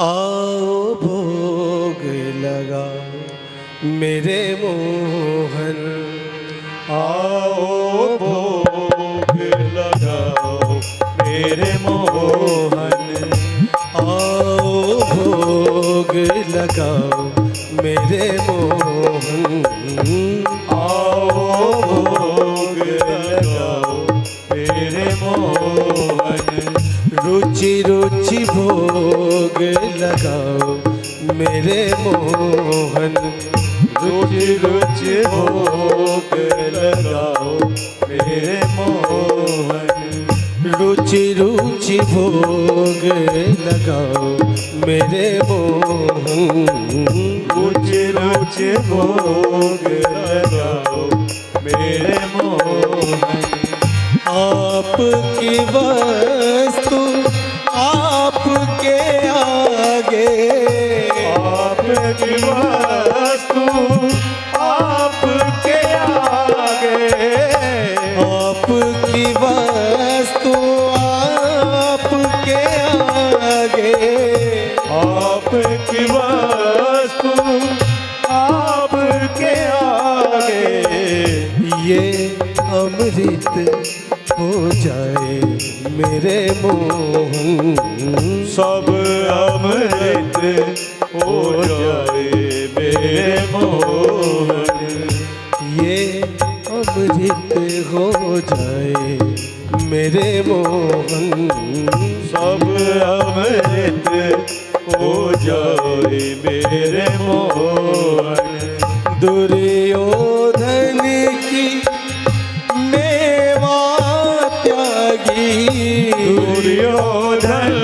आओ भोग लगाओ मेरे मोहन, आओ भोग लगाओ मेरे मोहन, आओ भोग लगाओ मेरे मोहन, आओ भोग लगाओ मेरे मोहन, रुचि रुचि भोग लगाओ मेरे मोहन, रुचि रुचि भोग लगाओ मेरे मोहन, रुचि रुचि भोग लगाओ मेरे मोहन, रुचि रुचि भोग लगाओ मेरे मोहन, आपकी वस्तु आपके आगे, आपकी वस्तु आपके आगे, आपकी वस्तु आपके आगे, आपकी वस्तु आपके आगे, ये अमृत हो जाए मेरे मोहन, सब अमृत हो जाए मेरे मोहन, ये अमृत हो जाए मेरे मोहन, सब अमृत हो जाए मेरे मोहन, दुर्योधन की मेवा त्यागी, दुर्योधन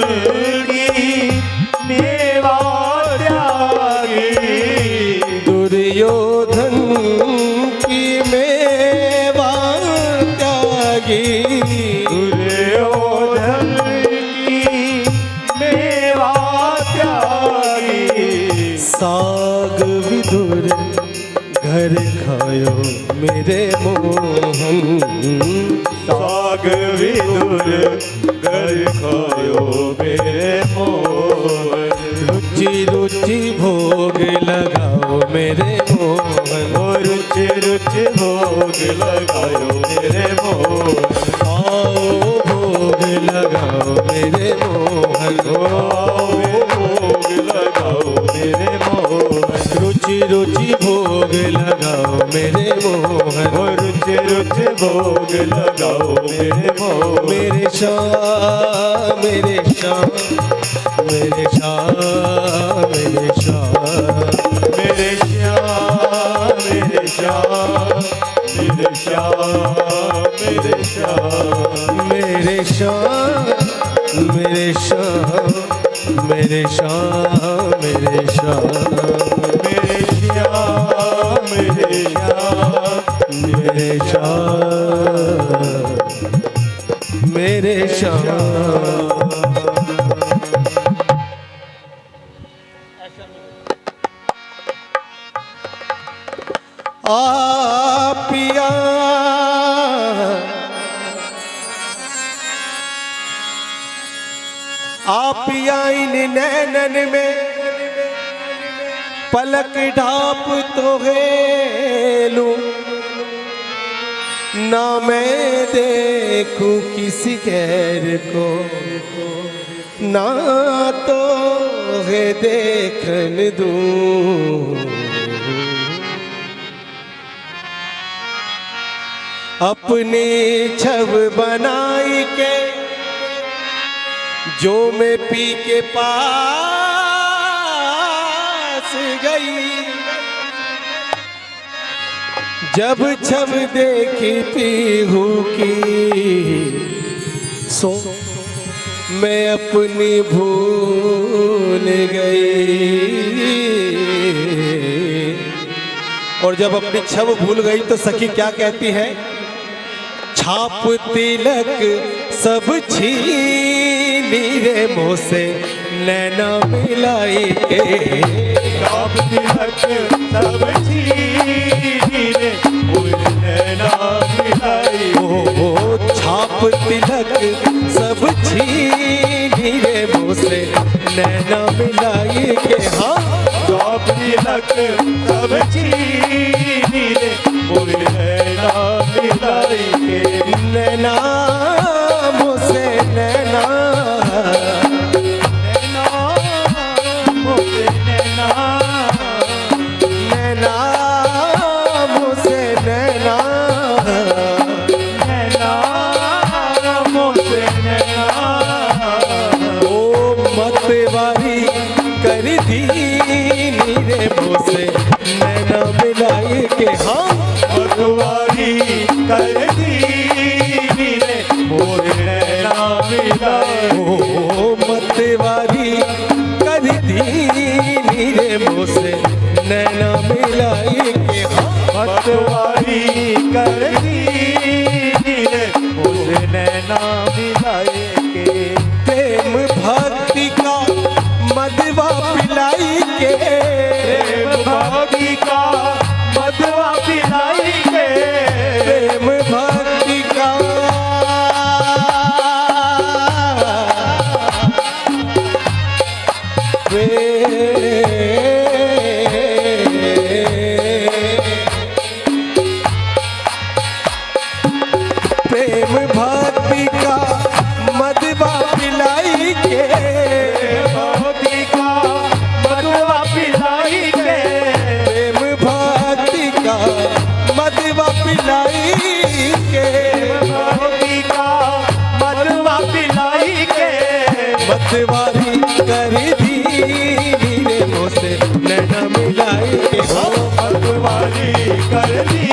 की मेवा त्यागी, दुर्योधन की मेवा त्यागी, दुर्योधन की मेवा त्यागी, साग विदुर घर खायो मेरे मोहन, साग विदुर घर खायो मेरे मोहन, रुचि रुचि भोग लगाओ मेरे मोहन, रुचि रुचि भोग लगायो मेरे मोहन, आओ भोग लगाओ मेरे मोहन, आओ भोग लगाओ मेरे मोहन, रुचि रुचि भोग लगाओ मेरे मोहन, रुचि रुचि भोग लगाओ मेरे मोहन, मेरे शाह मेरे शाह मेरे शाह मेरे शाह, मेरे श्याम मेरे श्याम मेरे श्याम मेरे श्याम, मेरे शाह मेरे शाह मेरे शाह मेरे शाह, मेरे श्याम मेरे श्याम मेरे शाह मेरे शाह। पिया पिया इन नैनन में पलक ढाप तो हेलूं, ना मैं देखूं किसी गैर को, ना तो है देखन दूं, अपनी छब बनाई के जो मैं पी के पास गई, जब छब देखी पीहू की सो मैं अपनी भूल गई, और जब अपनी छब भूल गई तो सखी क्या कहती है, छाप तिलक सब छीनी रे मुँह से नैना मिलाई के, छाप तिलक सब छीनी रे मुँह नैना मिलाई, ओ छाप तिलक सब छीनी रे मुँह से नैना मिलाई मिलाई के हाँ छाप तिलक सब छीनी रे मोरे नैना मिलाई के नैना मुझसे नैना नैना मोरे नैना नैना मुझसे नैना नैना मोरे नैना ओ मतवारी कर दी नीरे मुझसे नैना मिलाई के हाँ मतवारी कर दी रे मोरे नैना मिलाए ओ मतवारी कर दी नीरे मुझसे नैना मिलाई के हाँ मतवारी कर दी रे मोरे नैना मिलाए के प्रेम भक्ति का मदवा पिलाई के प्रेम भक्ति का मधुआ पिलाई के प्रेम भक्ति का प्रेम भक्ति का मदवा पिलाई के भक्ति का मधुआ पिलाई के प्रेम भक्ति का मदवा पिलाई के भक्ति का मधुआ पिलाई के मतवारी कर दी नीरे मुझसे नैना मिलाई के हाँ मतवारी कर दी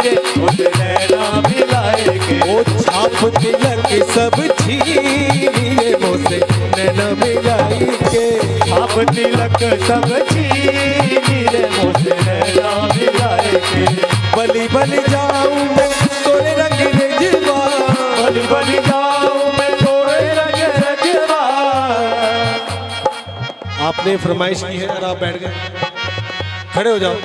रे उसे नैना मिलाए के ओ छाप तिलक सब छीने मुझसे नैना मिलाई के छाप तिलक सब छीनी रे उसे नैना मिलाए के बलि बलि जाऊं मैं तोरे रंग रेजवा बलि बलि जाऊं मैं तोरे रंग रजवा आपने फरमाइश की है और आप बैठ गए खड़े हो जाओ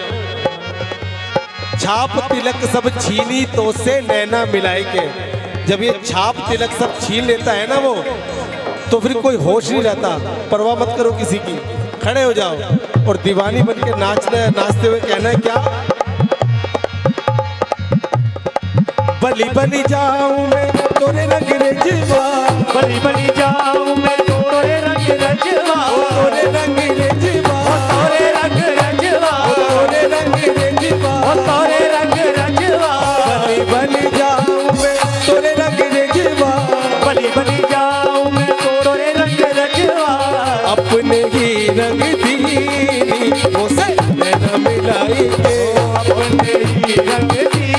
छाप तिलक सब छीनी तो से नैना मिलाई के जब ये छाप तिलक सब छीन लेता है ना वो तो फिर कोई होश नहीं रहता परवाह मत करो किसी की खड़े हो जाओ और दीवानी बन के नाचते हुए कहना है क्या बलि बलि जाऊं मैं तोरे रंग रेजवा बलि बलि जाऊं मैं तोरे रंग रजवा तोरे रंग रेजवा तोरे रंग रजवा तोरे रंग रेजवा तोरे रंग रजवा बलि बलि जाऊं मैं तोरे रंग रेजवा बलि बलि जाऊं मैं तोरे रंग रजवा अपने ही रंग दीनी उसे नैना मिलाई के अपने ही रंग दी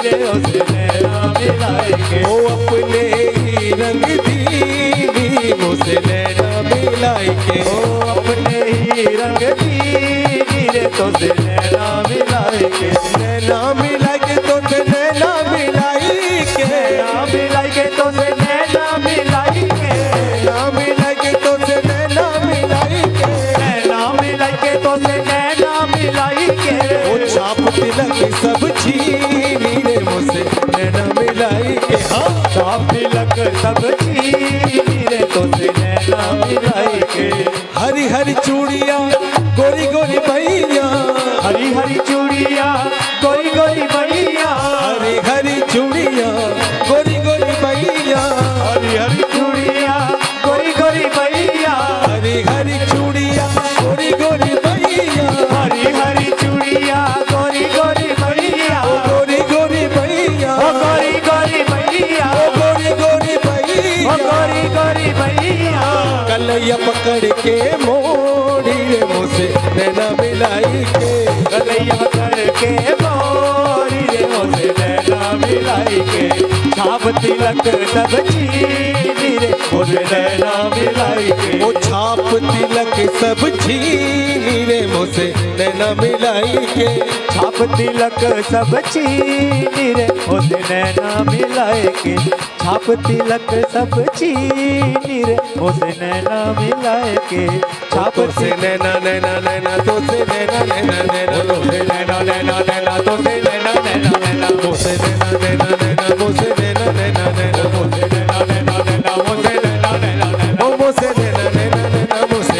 रे उसे नैना मिलाए के ओ अपने ही रंग दीनी उसे नैना मिलाई के ओ अपने ही रंग दी रे तो से नैना मिलाए के नैना मिलाई के तो से नैना मिलाई के नैना मिलाए के तो से नैना मिलाए के नैना मिलाई के तो से नैना मिलाई के नैना मिलाए के तो से नैना मिलाए के ओ छाप तिलक सब छीनी रे मुझसे नैना मिलाई के हाँ छाप तिलक सब छीनी रे तो से नैना मिलाए के हरी हरी चूड़िया गोरी गोरी भैया हरी हरी चूड़िया गोरी गोरी मैया हरी हरी चूड़िया गोरी गोरी भैया हरी हरी चूड़िया गोरी गोरी मैया हरी हरी चूड़िया गोरी गोरी भैया हरी हरी चूड़िया गोरी गोरी मैया गोरी गोरी भैया ओ गोरी गोरी मैया गोरी गोरी भैया ओ गोरी गोरी मैया कलैया पकड़ के मोड़ी रे मुझसे नैना मिलाई के गलैया करके मोरी रे उसे नैना मिलाई के छाप तिलक सब छीनी रे उसे नैना मिलाई के वो छाप तिलक सब छीनी रे मुझसे नैना मिलाई के छाप तिलक सब छीनी रे उसे नैना मिलाए के छाप तिलक सब छीनी रे उसे नैना मिलाए के छाप तो से नैना नैना नैना तो से नैना नैना नैना तो से नैना नैना नैना तो से नैना नैना नैना तो से नैना नैना नैना तो से नैना नैना नैना तो से नैना नैना नैना वो से नैना नैना नैना ओ वो से नैना नैना नैना वो से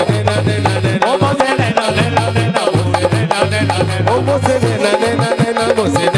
मोसे नैना नैना नैना मोसे